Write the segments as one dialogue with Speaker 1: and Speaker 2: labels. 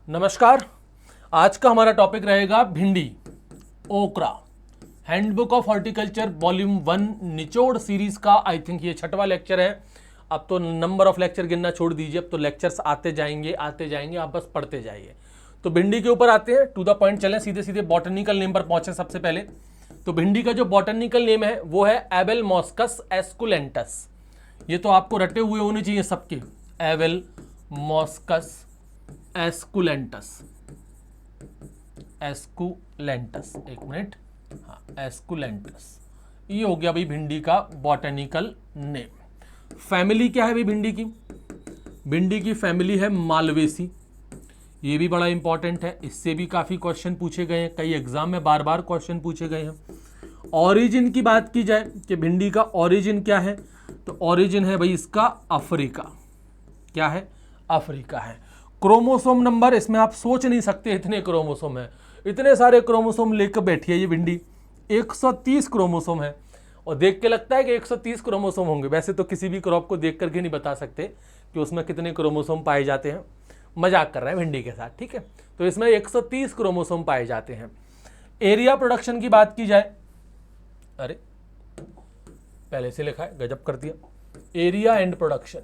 Speaker 1: नमस्कार। आज का हमारा टॉपिक रहेगा भिंडी, ओकरा। हैंडबुक ऑफ हॉर्टिकल्चर वॉल्यूम 1 निचोड़ सीरीज का आई थिंक ये 6वां लेक्चर है। अब तो नंबर ऑफ लेक्चर गिनना छोड़ दीजिए, अब तो लेक्चर्स आते जाएंगे, आप बस पढ़ते जाइए। तो भिंडी के ऊपर आते हैं, टू द पॉइंट चलें, सीधे सीधे बॉटनिकल नेम पर पहुंचे। सबसे पहले तो भिंडी का जो बॉटनिकल नेम है वो है एबेलमॉस्कस एस्कुलेंटस। ये तो आपको रटे हुए होने चाहिए सबके, एबेलमॉस्कस एस्कुलेंटस। एस्कुलेंटस, एक मिनट, हाँ एस्कुलेंटस, ये हो गया भाई भिंडी का बॉटनिकल नेम। फैमिली क्या है भाई भिंडी की? भिंडी की फैमिली है मालवेसी। ये भी बड़ा इंपॉर्टेंट है, इससे भी काफ़ी क्वेश्चन पूछे गए हैं, कई एग्जाम में बार बार क्वेश्चन पूछे गए हैं। ऑरिजिन की बात की जाए कि भिंडी का ऑरिजिन क्या है, तो ऑरिजिन है भाई इसका अफ्रीका। क्या है? अफ्रीका है। क्रोमोसोम नंबर, इसमें आप सोच नहीं सकते इतने क्रोमोसोम है, इतने सारे क्रोमोसोम लेकर बैठी है ये भिंडी। 130 क्रोमोसोम है, और देख के लगता है कि 130 क्रोमोसोम होंगे। वैसे तो किसी भी क्रॉप को देख करके नहीं बता सकते कि उसमें कितने क्रोमोसोम पाए जाते हैं, मजाक कर रहे हैं भिंडी के साथ, ठीक है। तो इसमें 130 क्रोमोसोम पाए जाते हैं। एरिया प्रोडक्शन की बात की जाए, अरे पहले से लिखा है, गजब कर दिया। एरिया एंड प्रोडक्शन,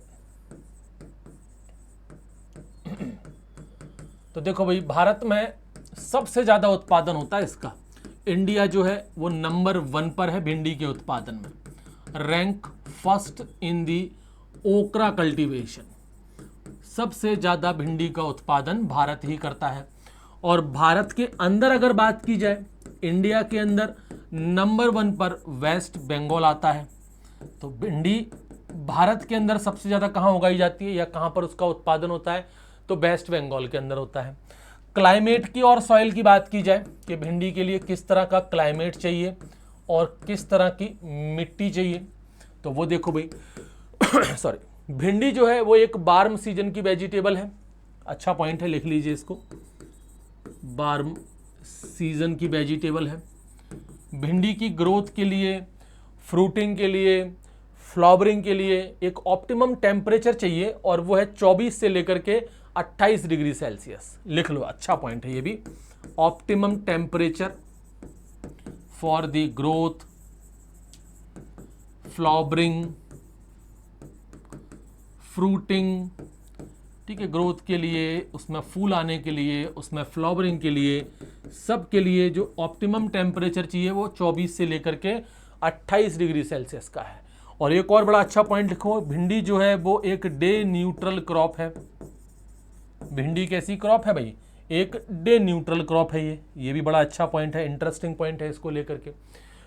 Speaker 1: तो देखो भाई भारत में सबसे ज्यादा उत्पादन होता है इसका। इंडिया जो है वो नंबर 1 पर है भिंडी के उत्पादन में, रैंक फर्स्ट इन दी ओकरा कल्टीवेशन। सबसे ज्यादा भिंडी का उत्पादन भारत ही करता है। और भारत के अंदर अगर बात की जाए, इंडिया के अंदर नंबर 1 पर वेस्ट बंगाल आता है। तो भिंडी भारत के अंदर सबसे ज्यादा कहाँ उगाई जाती है या कहाँ पर उसका उत्पादन होता है, तो वेस्ट बंगाल के अंदर होता है। क्लाइमेट की और सॉइल की बात की जाए कि भिंडी के लिए किस तरह का क्लाइमेट चाहिए और किस तरह की मिट्टी चाहिए, तो वो देखो भाई सॉरी, भिंडी जो है वो एक बार्म सीजन की वेजिटेबल है। अच्छा पॉइंट है, लिख लीजिए इसको, बार्म सीजन की वेजिटेबल है। भिंडी की ग्रोथ के लिए, फ्रूटिंग के लिए, फ्लावरिंग के लिए एक ऑप्टिमम टेम्परेचर चाहिए, और वो है 24 से लेकर के 28 डिग्री सेल्सियस। लिख लो, अच्छा पॉइंट है ये भी। Optimum temperature for the growth, flowering, fruiting, ठीक है, ग्रोथ के लिए, उसमें फूल आने के लिए, उसमें फ्लावरिंग के लिए, सब के लिए जो ऑप्टिमम टेम्परेचर चाहिए वो 24 से लेकर के 28 डिग्री सेल्सियस का है। और एक और बड़ा अच्छा पॉइंट लिखो, भिंडी जो है वो एक डे न्यूट्रल क्रॉप है। भिंडी कैसी क्रॉप है भाई? एक डे न्यूट्रल क्रॉप है ये भी बड़ा अच्छा पॉइंट है, इंटरेस्टिंग पॉइंट है इसको लेकर के।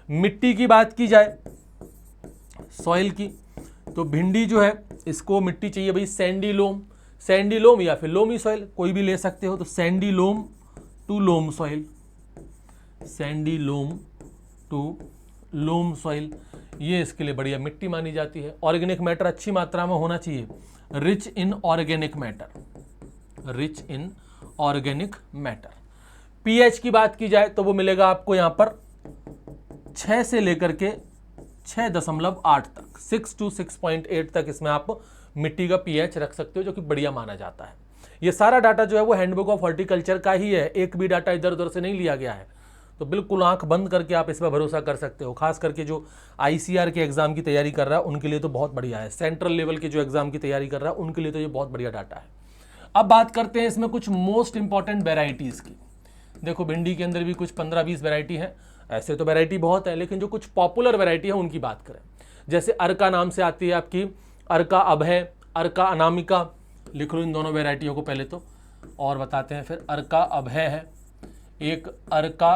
Speaker 1: मिट्टी की बात की जाए, सॉइल की, तो भिंडी जो है इसको मिट्टी चाहिए भाई सैंडी लोम। सैंडी लोम या फिर लोमी सॉइल, कोई भी ले सकते हो। तो sandy loam to loam soil, sandy loam to loam soil, ये इसके लिए बढ़िया मिट्टी मानी जाती है। ऑर्गेनिक मैटर अच्छी मात्रा में होना चाहिए, rich in organic matter, rich in organic matter. PH की बात की जाए तो वो मिलेगा आपको यहां पर 6 से लेकर के 6.8 तक, 6 to 6.8 तक इसमें आप मिट्टी का पीएच रख सकते हो, जो कि बढ़िया माना जाता है। ये सारा डाटा जो है वो हैंडबुक ऑफ हॉर्टिकल्चर का ही है, एक भी डाटा इधर उधर से नहीं लिया गया है। तो बिल्कुल आंख बंद करके आप इस पर भरोसा कर सकते हो। खास करके जो आईसीआर के एग्जाम की तैयारी कर रहा है उनके लिए तो बहुत बढ़िया है, सेंट्रल लेवल के जो एग्जाम की तैयारी कर रहा है उनके लिए तो ये बहुत बढ़िया डाटा है। अब बात करते हैं इसमें कुछ मोस्ट इंपॉर्टेंट वेराइटीज़ की। देखो भिंडी के अंदर भी कुछ 15-20 वेराइटी है, ऐसे तो वेराइटी बहुत है, लेकिन जो कुछ पॉपुलर वेराइटी है उनकी बात करें, जैसे अर्का नाम से आती है आपकी अर्का अभय, अर्का अनामिका। लिख लो इन दोनों वेराइटियों को पहले तो, और बताते हैं फिर। अर्का अभय है, एक अर्का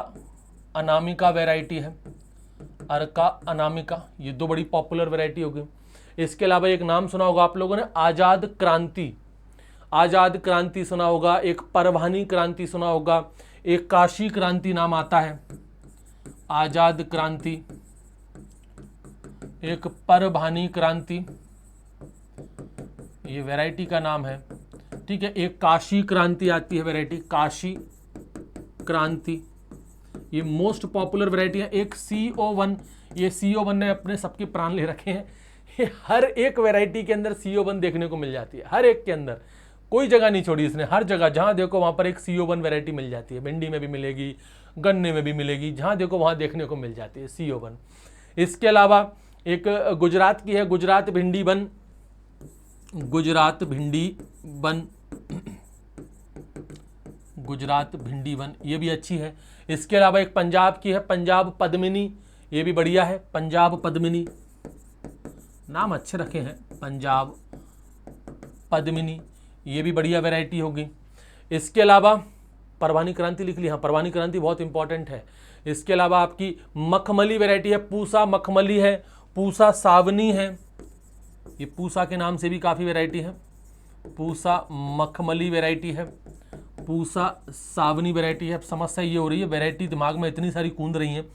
Speaker 1: अनामिका वेराइटी है, अर्का अनामिका, ये दो बड़ी पॉपुलर वेराइटी होगी। इसके अलावा एक नाम सुना होगा आप लोगों ने, आज़ाद क्रांति, आज़ाद क्रांति सुना होगा, एक परवानी क्रांति सुना होगा, एक काशी क्रांति नाम आता है, आज़ाद क्रांति, एक परभानी क्रांति, ये वैरायटी का नाम है, ठीक है। एक काशी क्रांति आती है वैरायटी, काशी क्रांति, ये मोस्ट पॉपुलर वैरायटी है। एक CO1, ये CO1 ने अपने सबके प्राण ले रखे हैं। ये हर एक वैरायटी के अंदर CO1 देखने को मिल जाती है, हर एक के अंदर। कोई जगह नहीं छोड़ी इसने, हर जगह जहाँ देखो वहाँ पर एक CO1 वैरायटी मिल जाती है। भिंडी में भी मिलेगी, गन्ने में भी मिलेगी, जहाँ देखो वहाँ देखने को मिल जाती है CO1। इसके अलावा एक गुजरात की है, गुजरात भिंडी वन, गुजरात भिंडी वन, गुजरात भिंडी वन, ये भी अच्छी है। इसके अलावा एक पंजाब की है, पंजाब पद्मिनी, ये भी बढ़िया है, पंजाब पद्मिनी, नाम अच्छे रखे हैं, पंजाब पद्मिनी, ये भी बढ़िया वैरायटी होगी। इसके अलावा परवानी क्रांति लिख ली, हाँ परवानी क्रांति बहुत इंपॉर्टेंट है। इसके अलावा आपकी मखमली वैरायटी है, पूसा मखमली है, पूसा सावनी है, ये पूसा के नाम से भी काफ़ी वैरायटी है, पूसा मखमली वैरायटी है, पूसा सावनी वैरायटी है। अब समस्या ये हो रही है, वैरायटी दिमाग में इतनी सारी कूद रही है,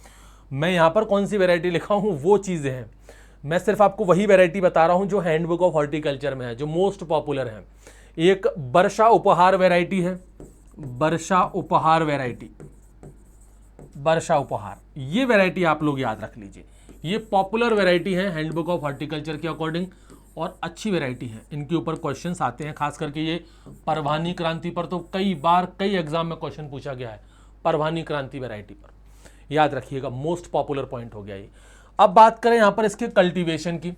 Speaker 1: मैं यहाँ पर कौन सी वैरायटी लिखा हूँ वो चीज़ें हैं। मैं सिर्फ आपको वही वैरायटी बता रहा हूँ जो हैंडबुक ऑफ हॉर्टिकल्चर में है, जो मोस्ट पॉपुलर है। एक वर्षा उपहार वैरायटी है, वर्षा उपहार वैरायटी, वर्षा उपहार, ये वैरायटी आप लोग याद रख लीजिए। ये पॉपुलर वैरायटी है हैंडबुक ऑफ हॉर्टिकल्चर के अकॉर्डिंग और अच्छी वैरायटी है। इनके ऊपर क्वेश्चंस आते हैं, खास करके ये परवानी क्रांति पर तो कई बार कई एग्जाम में क्वेश्चन पूछा गया है, परवानी क्रांति वैरायटी पर, याद रखिएगा, मोस्ट पॉपुलर पॉइंट हो गया ये। अब बात करें यहाँ पर इसके कल्टीवेशन की।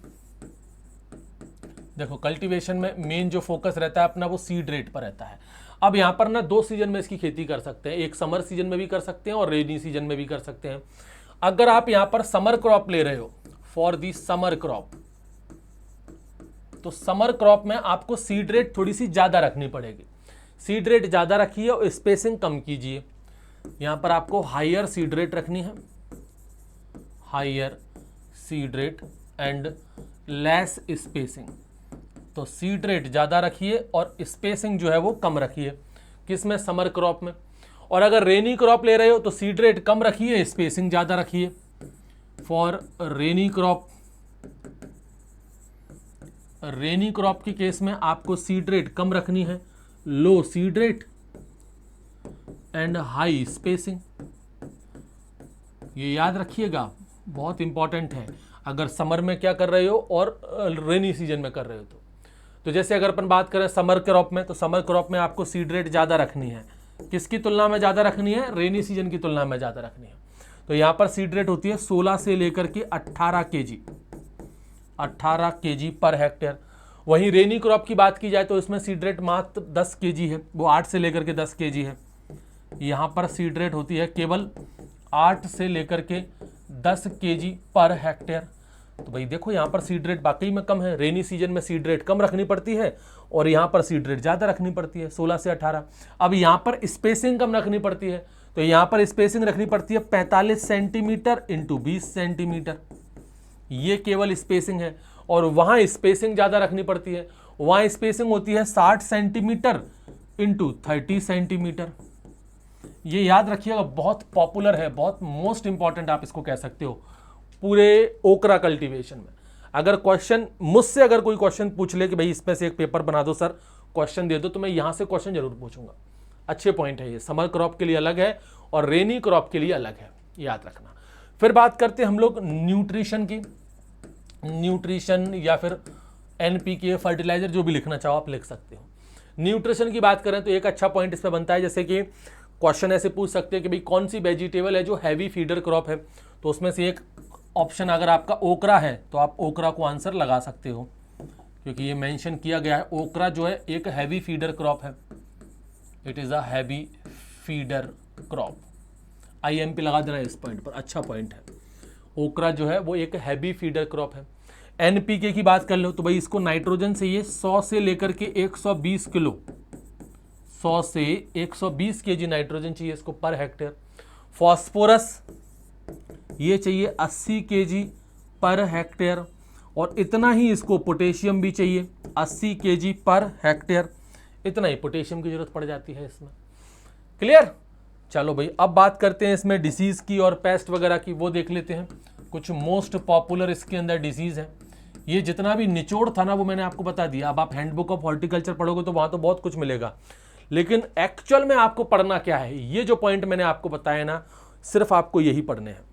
Speaker 1: देखो कल्टीवेशन में मेन जो फोकस रहता है अपना वो सीड रेट पर रहता है। अब यहाँ पर ना 2 सीजन में इसकी खेती कर सकते हैं, एक समर सीजन में भी कर सकते हैं और रेनी सीजन में भी कर सकते हैं। अगर आप यहाँ पर समर क्रॉप ले रहे हो, फॉर दी समर क्रॉप, तो समर क्रॉप में आपको सीड रेट थोड़ी सी ज़्यादा रखनी पड़ेगी। सीड रेट ज़्यादा रखिए और स्पेसिंग कम कीजिए। यहाँ पर आपको हायर सीड रेट रखनी है, higher seed rate and less spacing. तो सीड रेट ज़्यादा रखिए और स्पेसिंग जो है वो कम रखिए, किसमें, समर क्रॉप में। और अगर रेनी क्रॉप ले रहे हो तो सीड रेट कम रखिए, स्पेसिंग ज़्यादा रखिए। For rainy crop, rainy crop के केस में आपको सीड रेट कम रखनी है, low seed rate and high spacing, ये याद रखिएगा, बहुत इंपॉर्टेंट है। अगर समर में क्या कर रहे हो और रेनी सीजन में कर रहे हो तो जैसे अगर अपन बात करें समर क्रॉप में, तो समर क्रॉप में आपको सीड रेट ज़्यादा रखनी है, किसकी तुलना में ज़्यादा रखनी है, रेनी सीजन की तुलना में ज़्यादा रखनी है। तो यहाँ पर सीड रेट होती है 16 से लेकर के 18 केजी, 18 केजी पर हेक्टेयर। वहीं रेनी क्रॉप की बात की जाए तो इसमें सीड रेट मात्र 10 केजी है, वो 8 से लेकर के 10 केजी है। यहाँ पर सीड रेट होती है केवल 8 से लेकर के 10 केजी पर हेक्टेयर। तो भाई देखो यहाँ पर सीड रेट वाकई में कम है, रेनी सीजन में सीड रेट कम रखनी पड़ती है और यहाँ पर सीड रेट ज़्यादा रखनी पड़ती है 16 से 18। अब यहाँ पर स्पेसिंग कम रखनी पड़ती है, तो यहाँ पर स्पेसिंग रखनी पड़ती है 45 सेंटीमीटर इंटू 20 सेंटीमीटर, ये केवल स्पेसिंग है। और वहाँ स्पेसिंग ज़्यादा रखनी पड़ती है, वहाँ स्पेसिंग होती है 60 सेंटीमीटर इंटू 30 सेंटीमीटर। ये याद रखिएगा, बहुत पॉपुलर है, बहुत मोस्ट इंपॉर्टेंट आप इसको कह सकते हो पूरे ओकरा कल्टीवेशन में। अगर क्वेश्चन मुझसे अगर कोई क्वेश्चन पूछ ले कि भाई इसमें से एक पेपर बना दो सर, क्वेश्चन दे दो, तो मैं यहाँ से क्वेश्चन जरूर पूछूंगा। अच्छे पॉइंट है ये, समर क्रॉप के लिए अलग है और रेनी क्रॉप के लिए अलग है, याद रखना। फिर बात करते हैं हम लोग न्यूट्रिशन की। न्यूट्रिशन या फिर NPK फर्टिलाइजर, जो भी लिखना चाहो आप लिख सकते हो। न्यूट्रिशन की बात करें तो एक अच्छा पॉइंट इस पर बनता है, जैसे कि क्वेश्चन ऐसे पूछ सकते हैं कि भाई कौन सी वेजिटेबल है जो हैवी फीडर क्रॉप है, तो उसमें से एक ऑप्शन अगर आपका ओकरा है तो आप ओकरा को आंसर लगा सकते हो, क्योंकि ये मेंशन किया गया है ओकरा जो है एक हैवी फीडर क्रॉप है, it is a heavy feeder crop. IMP लगा देना इस पॉइंट पर, अच्छा पॉइंट है। ओकरा जो है वो एक हैवी फीडर क्रॉप है। NPK की बात कर लो तो भाई इसको नाइट्रोजन से ये 100 से लेकर के 120 किलो, 100 से 120 केजी नाइट्रोजन चाहिए इसको पर हेक्टेयर। फॉस्फोरस ये चाहिए 80 केजी पर हेक्टेयर, और इतना ही इसको पोटेशियम भी चाहिए 80 केजी पर हेक्टेयर, इतना ही पोटेशियम की जरूरत पड़ जाती है इसमें। क्लियर? चलो भाई अब बात करते हैं इसमें डिसीज़ की और पेस्ट वगैरह की, वो देख लेते हैं। कुछ मोस्ट पॉपुलर इसके अंदर डिसीज़ है। ये जितना भी निचोड़ था ना वो मैंने आपको बता दिया। अब आप हैंडबुक ऑफ हॉर्टिकल्चर पढ़ोगे तो वहाँ तो बहुत कुछ मिलेगा, लेकिन एक्चुअल में आपको पढ़ना क्या है, ये जो पॉइंट मैंने आपको बताया ना, सिर्फ आपको यही पढ़ने हैं।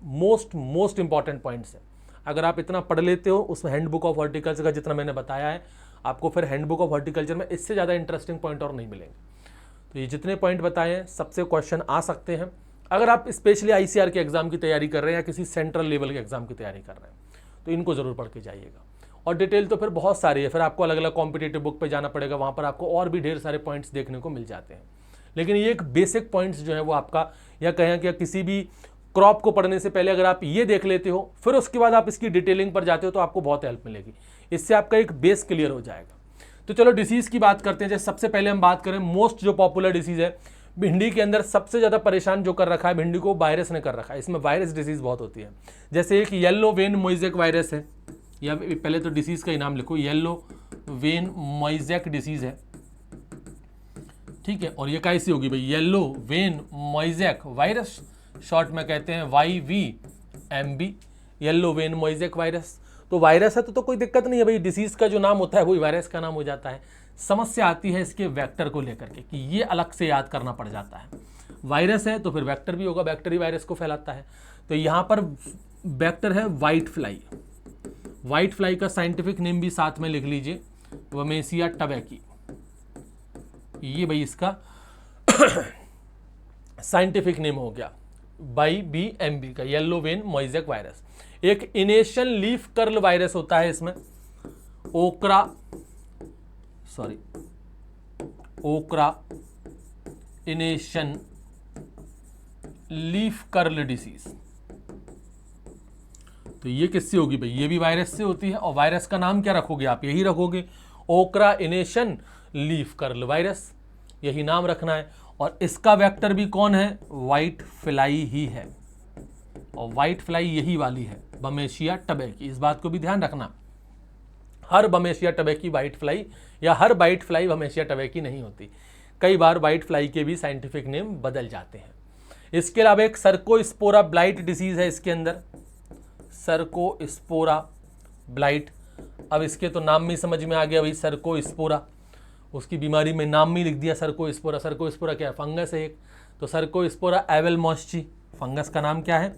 Speaker 1: मोस्ट इंपॉर्टेंट पॉइंट्स है। अगर आप इतना पढ़ लेते हो उस हैंडबुक ऑफ हॉर्टिकल्चर का जितना मैंने बताया है, आपको फिर हैंडबुक ऑफ हॉर्टिकल्चर में इससे ज़्यादा इंटरेस्टिंग पॉइंट और नहीं मिलेंगे। तो ये जितने पॉइंट बताए हैं सबसे क्वेश्चन आ सकते हैं। अगर आप स्पेशली ICAR के एग्जाम की तैयारी कर रहे हैं या किसी सेंट्रल लेवल के एग्जाम की तैयारी कर रहे हैं तो इनको जरूर पढ़ के जाइएगा। और डिटेल तो फिर बहुत सारी है, फिर आपको अलग अलग कॉम्पिटेटिव बुक पे जाना पड़ेगा, वहाँ पर आपको और भी ढेर सारे पॉइंट्स देखने को मिल जाते हैं। लेकिन ये एक बेसिक पॉइंट्स जो है वो आपका, या कहें कि किसी भी क्रॉप को पढ़ने से पहले अगर आप ये देख लेते हो फिर उसके बाद आप इसकी डिटेलिंग पर जाते हो तो आपको बहुत हेल्प मिलेगी। इससे आपका एक बेस क्लियर हो जाएगा। तो चलो डिसीज़ की बात करते हैं। जैसे सबसे पहले हम बात करें मोस्ट जो पॉपुलर डिसीज़ है भिंडी के अंदर, सबसे ज़्यादा परेशान जो कर रखा है भिंडी को वायरस ने कर रखा है। इसमें वायरस डिसीज़ बहुत होती है। जैसे एक येलो वेन मोइजेक वायरस है, या पहले तो डिसीज़ का ही नाम लिखो, येलो वेन मोइजेक डिसीज़ है, ठीक है। और ये कैसी होगी भाई, येलो वेन मोइजेक वायरस, शॉर्ट में कहते हैं YVMB, येलो वेन मोइजेक वायरस। तो वायरस है तो कोई दिक्कत नहीं है भाई, डिसीज़ का जो नाम होता है वही वायरस का नाम हो जाता है। समस्या आती है इसके वेक्टर को लेकर के कि ये अलग से याद करना पड़ जाता है। वायरस है तो फिर वेक्टर भी होगा, वेक्टर ही वायरस को फैलाता है। तो यहाँ पर वेक्टर है व्हाइट फ्लाई। व्हाइट फ्लाई का साइंटिफिक नेम भी साथ में लिख लीजिए, वमेसिया टबैकी। ये भाई इसका साइंटिफिक नेम हो गया YVMB का, येलो वेन मोइजेक वायरस। एक इनेशन लीफ कर्ल वायरस होता है इसमें, ओकरा इनेशन लीफ कर्ल डिसीज। तो ये किससे होगी भाई, ये भी वायरस से होती है। और वायरस का नाम क्या रखोगे आप, यही रखोगे ओकरा इनेशन लीफ कर्ल वायरस, यही नाम रखना है। और इसका वेक्टर भी कौन है, व्हाइट फ्लाई ही है। और व्हाइट फ्लाई यही वाली है, वमेसिया टबैकी। इस बात को भी ध्यान रखना, हर वमेसिया टबैकी व्हाइट फ्लाई या हर व्हाइट फ्लाई वमेसिया टबैकी नहीं होती। कई बार व्हाइट फ्लाई के भी साइंटिफिक नेम बदल जाते हैं। इसके अलावा एक सर्कोस्पोरा ब्लाइट डिसीज है इसके अंदर, सर्कोस्पोरा ब्लाइट। अब इसके तो नाम में समझ में आ गया भाई, सर्कोस्पोरा, उसकी बीमारी में नाम में लिख दिया सर्कोस्पोरा। सर्कोस्पोरा क्या है, फंगस है एक। तो सर्कोस्पोरा एवेलमॉस्ची, फंगस का नाम क्या है,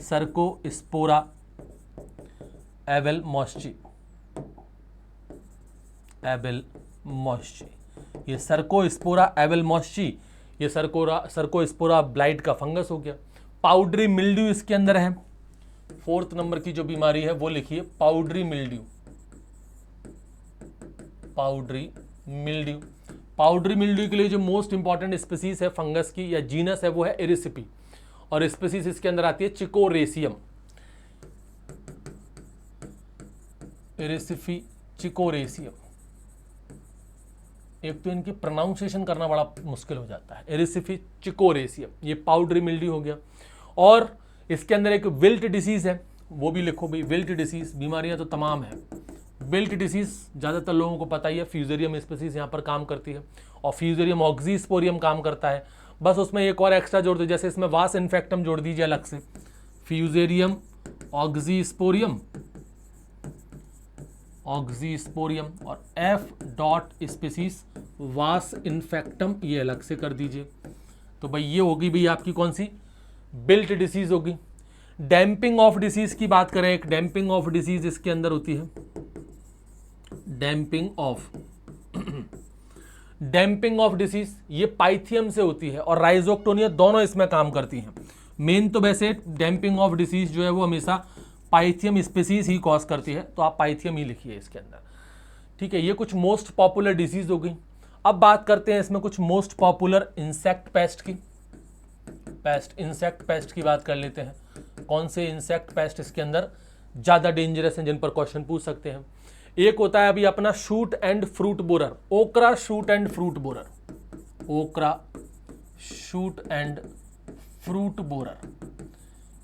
Speaker 1: सर्कोस्पोरा एवेलमॉस्ची। ये सर्कोस्पोरा एवेलमॉस्ची, ये सर्कोस्पोरा ब्लाइट का फंगस हो गया। पाउडरी मिल्ड्यू इसके अंदर है। 4th नंबर की जो बीमारी है वो लिखिए, powdery mildew. Powdery mildew, powdery mildew के लिए जो मोस्ट इंपॉर्टेंट स्पीसीज है फंगस की या जीनस है वो है एरिसिपी, और स्पीसीज इसके अंदर आती है चिकोरेसियम। एरिसिफी चिकोरेसियम, एक तो इनकी प्रोनाउंसिएशन करना बड़ा मुश्किल हो जाता है, एरिसिफी चिकोरेसियम। ये पाउडरी मिल्ड्यू हो गया। और इसके अंदर एक विल्ट डिसीज है, वो भी लिखो भाई, विल्ट डिसीज। बीमारियां तो तमाम है। विल्ट डिसीज ज़्यादातर लोगों को पता ही है, फ्यूजेरियम स्पीसीज यहाँ पर काम करती है, और फ्यूजेरियम ऑक्सीस्पोरियम काम करता है। बस उसमें एक और एक्स्ट्रा जोड़ दो, जैसे इसमें वास इन्फेक्टम जोड़ दीजिए अलग से, फ्यूजेरियम ऑक्सीस्पोरियम, और F. स्पीसीज वास इन्फेक्टम, ये अलग से कर दीजिए। तो भाई ये होगी भाई आपकी कौन सी, बिल्ट डिसीज होगी। डैम्पिंग ऑफ डिसीज की बात करें, एक डैम्पिंग ऑफ डिसीज इसके अंदर होती है, डैम्पिंग ऑफ डिसीज, ये पाइथियम से होती है और राइजोक्टोनिया, दोनों इसमें काम करती हैं। मेन तो वैसे डैम्पिंग ऑफ डिसीज जो है वो हमेशा पाइथियम स्पीसीज ही कॉज करती है, तो आप पाइथियम ही लिखिए इसके अंदर, ठीक है। ये कुछ मोस्ट पॉपुलर डिसीज हो गई। अब बात करते हैं इसमें कुछ मोस्ट पॉपुलर इंसेक्ट पेस्ट की। इंसेक्ट पेस्ट की बात कर लेते हैं। कौन से इंसेक्ट पेस्ट इसके अंदर ज़्यादा डेंजरस हैं, जिन पर क्वेश्चन पूछ सकते हैं। एक होता है अभी अपना शूट एंड फ्रूट बोरर, ओकरा शूट एंड फ्रूट बोरर, ओकरा शूट एंड फ्रूट बोरर।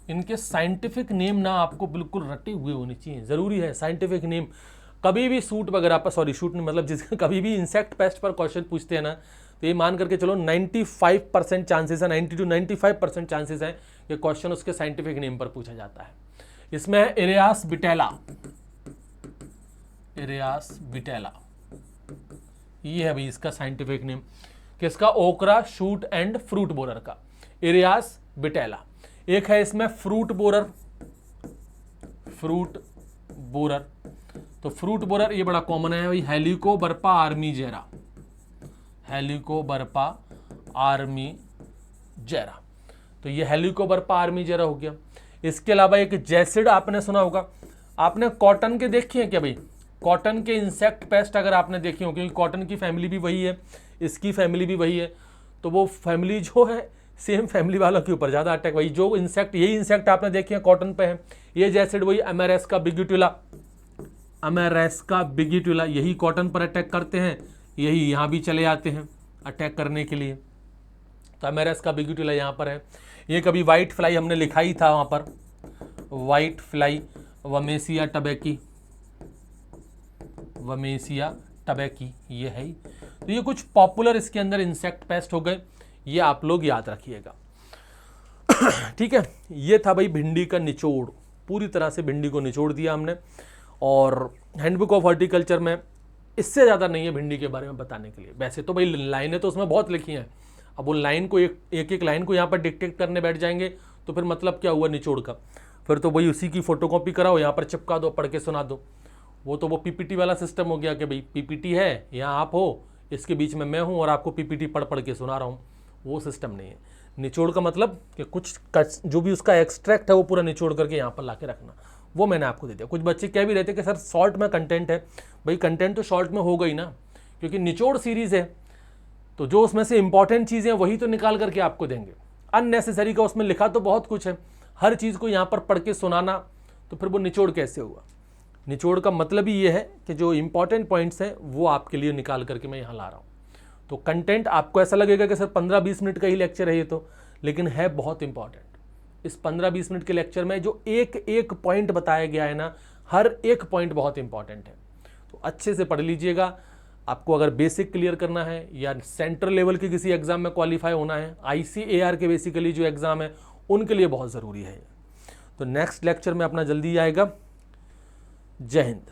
Speaker 1: इनके साइंटिफिक नेम ना आपको बिल्कुल रटे हुए होने चाहिए, ज़रूरी है साइंटिफिक नेम। कभी भी सूट वगैरह पर, सॉरी शूट नहीं मतलब जिस कभी भी इंसेक्ट पेस्ट पर क्वेश्चन पूछते हैं ना, तो ये मान करके चलो 95% चांसेस है, 90 to 95% चांसेस है कि क्वेश्चन उसके साइंटिफिक नेम पर पूछा जाता है। इसमें है एरियास बिटेला, एरियास बिटेला, ये है भाई इसका साइंटिफिक नेम, किसका, ओकरा शूट एंड फ्रूट बोरर का, एरियास बिटेला। एक है इसमें फ्रूट बोरर, फ्रूट बोरर। तो फ्रूट बोरर ये बड़ा कॉमन है भाई, हेलिकोबर्पा आर्मीजेरा, हेलिकोबर्पा आर्मीजेरा, तो ये हेलिकोबर्पा आर्मीजेरा हो गया। इसके अलावा एक जैसिड आपने सुना होगा। आपने कॉटन के देखे हैं क्या भाई? कॉटन के इंसेक्ट पेस्ट अगर आपने देखे हो, क्योंकि कॉटन की फैमिली भी वही है, इसकी फैमिली भी वही है, तो वो फैमिली जो है सेम फैमिली वालों के ऊपर ज़्यादा अटैक, वही जो इंसेक्ट, यही इंसेक्ट आपने देखे हैं कॉटन पे है। ये जैसिड वही अमेरेस्का बिग्यूटुला, अमेरेस्का बिग्यूटुला, यही कॉटन पर अटैक करते हैं, यही यहाँ भी चले आते हैं अटैक करने के लिए। तो अमेरेस्का बिग्यूटुला यहाँ पर है। ये कभी वाइट फ्लाई हमने लिखा ही था वहाँ पर, वाइट फ्लाई वमेसिया टबेकी, वमेसिया टबेकी ये है ही। तो ये कुछ पॉपुलर इसके अंदर इंसेक्ट पेस्ट हो गए, ये आप लोग याद रखिएगा। ठीक है, ये था भाई भिंडी का निचोड़, पूरी तरह से भिंडी को निचोड़ दिया हमने। और हैंडबुक ऑफ हॉर्टिकल्चर में इससे ज़्यादा नहीं है भिंडी के बारे में बताने के लिए। वैसे तो भाई लाइनें तो उसमें बहुत लिखी हैं, अब वो लाइन को एक एक लाइन को यहाँ पर डिक्टेट करने बैठ जाएंगे तो फिर मतलब क्या हुआ निचोड़ का? फिर तो वही उसी की फोटोकॉपी कराओ, यहाँ पर चिपका दो, पढ़ के सुना दो। वो तो वो पीपीटी वाला सिस्टम हो गया कि भाई पीपीटी है, यहाँ आप हो, इसके बीच में मैं हूँ और आपको पीपीटी पढ़ पढ़ के सुना रहा हूँ, वो सिस्टम नहीं है। निचोड़ का मतलब कि कुछ जो भी उसका एक्सट्रैक्ट है वो पूरा निचोड़ करके यहाँ पर ला के रखना, वो मैंने आपको दे दिया। कुछ बच्चे कह भी रहते कि सर शॉर्ट में कंटेंट है, भाई कंटेंट तो शॉर्ट में होगा ही ना, क्योंकि निचोड़ सीरीज़ है, तो जो उसमें से इंपॉर्टेंट चीज़ें वही तो निकाल करके आपको देंगे। अननेसेसरी का उसमें लिखा तो बहुत कुछ है, हर चीज़ को यहाँ पर पढ़ के सुनाना, तो फिर वो निचोड़ कैसे हुआ? निचोड़ का मतलब ही ये है कि जो इंपॉर्टेंट पॉइंट्स हैं वो आपके लिए निकाल करके मैं यहाँ ला रहा हूँ। तो कंटेंट आपको ऐसा लगेगा कि सर 15-20 मिनट का ही लेक्चर है ये तो, लेकिन है बहुत इंपॉर्टेंट। इस 15-20 मिनट के लेक्चर में जो एक एक पॉइंट बताया गया है ना, हर एक पॉइंट बहुत इंपॉर्टेंट है, तो अच्छे से पढ़ लीजिएगा। आपको अगर बेसिक क्लियर करना है या सेंट्रल लेवल के किसी एग्जाम में क्वालिफाई होना है, ICAR के बेसिकली जो एग्ज़ाम है उनके लिए बहुत ज़रूरी है। तो नेक्स्ट लेक्चर में अपना जल्दी आएगा। जय हिंद।